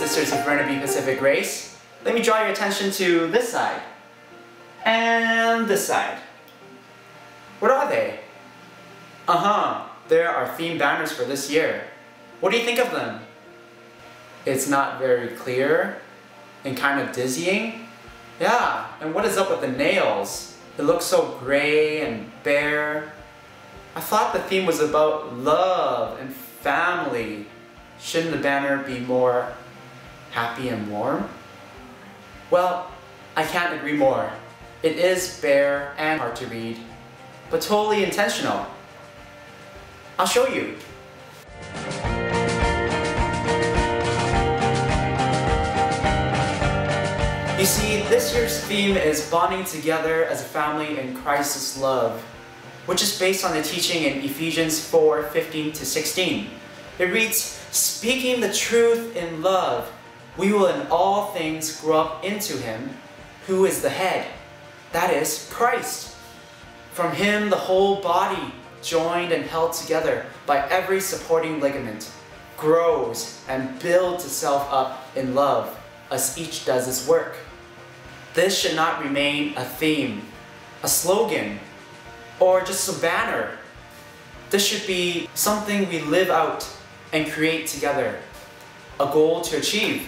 sisters of Burnaby Pacific Grace, let me draw your attention to this side and this side. What are they? There are theme banners for this year. What do you think of them? It's not very clear and kind of dizzying. Yeah, and what is up with the nails? It looks so gray and bare. I thought the theme was about love and family. Shouldn't the banner be more happy and warm? Well, I can't agree more. It is bare and hard to read, but totally intentional. I'll show you. You see, this year's theme is bonding together as a family in Christ's love, which is based on the teaching in Ephesians 4:15-16. It reads, "Speaking the truth in love, we will in all things grow up into Him, who is the head, that is, Christ. From Him the whole body, joined and held together by every supporting ligament, grows and builds itself up in love, as each does its work." This should not remain a theme, a slogan, or just a banner. This should be something we live out and create together, a goal to achieve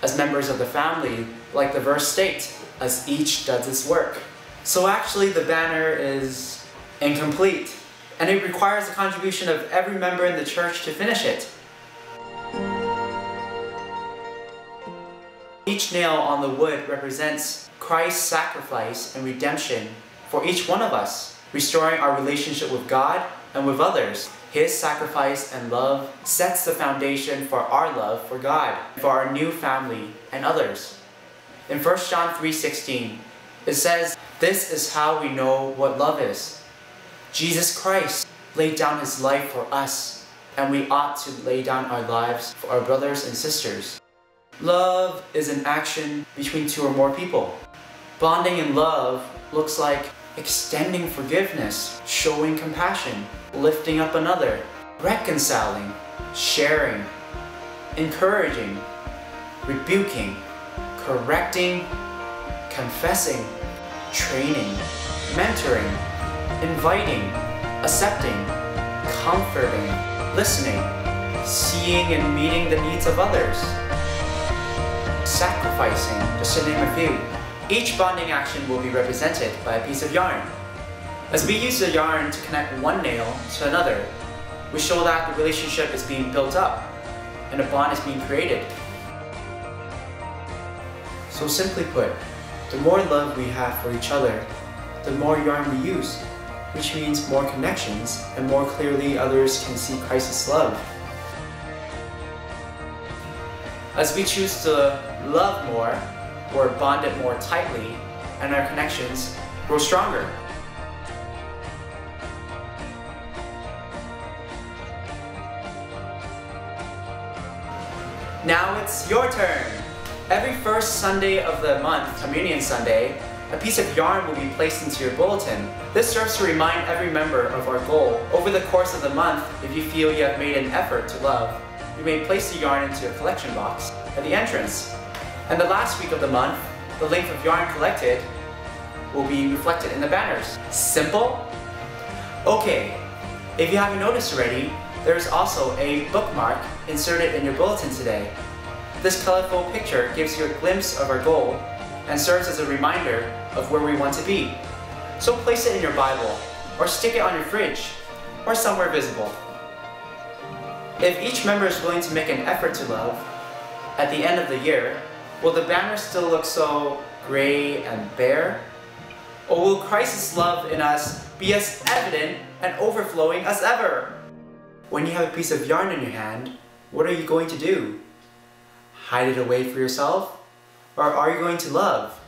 as members of the family, like the verse states, as each does its work. So actually the banner is incomplete, and it requires the contribution of every member in the church to finish it. Each nail on the wood represents Christ's sacrifice and redemption for each one of us, restoring our relationship with God and with others. His sacrifice and love sets the foundation for our love for God, for our new family and others. In 1 John 3:16, it says, "This is how we know what love is. Jesus Christ laid down His life for us, and we ought to lay down our lives for our brothers and sisters." Love is an action between two or more people. Bonding in love looks like extending forgiveness, showing compassion, lifting up another, reconciling, sharing, encouraging, rebuking, correcting, confessing, training, mentoring, inviting, accepting, comforting, listening, seeing and meeting the needs of others, sacrificing, just to name a few. Each bonding action will be represented by a piece of yarn. As we use the yarn to connect one nail to another, we show that the relationship is being built up and a bond is being created. So simply put, the more love we have for each other, the more yarn we use, which means more connections and more clearly others can see Christ's love. As we choose to love more, we're bonded more tightly and our connections grow stronger. Now it's your turn! Every first Sunday of the month, Communion Sunday, a piece of yarn will be placed into your bulletin. This serves to remind every member of our goal. Over the course of the month, if you feel you have made an effort to love, you may place the yarn into a collection box at the entrance. And the last week of the month, the length of yarn collected will be reflected in the banners. Simple? Okay, if you haven't noticed already, there's also a bookmark inserted in your bulletin today. This colorful picture gives you a glimpse of our goal and serves as a reminder of where we want to be. So place it in your Bible, or stick it on your fridge, or somewhere visible. If each member is willing to make an effort to love, at the end of the year, will the banner still look so gray and bare? Or will Christ's love in us be as evident and overflowing as ever? When you have a piece of yarn in your hand, what are you going to do? Hide it away for yourself? Or are you going to love?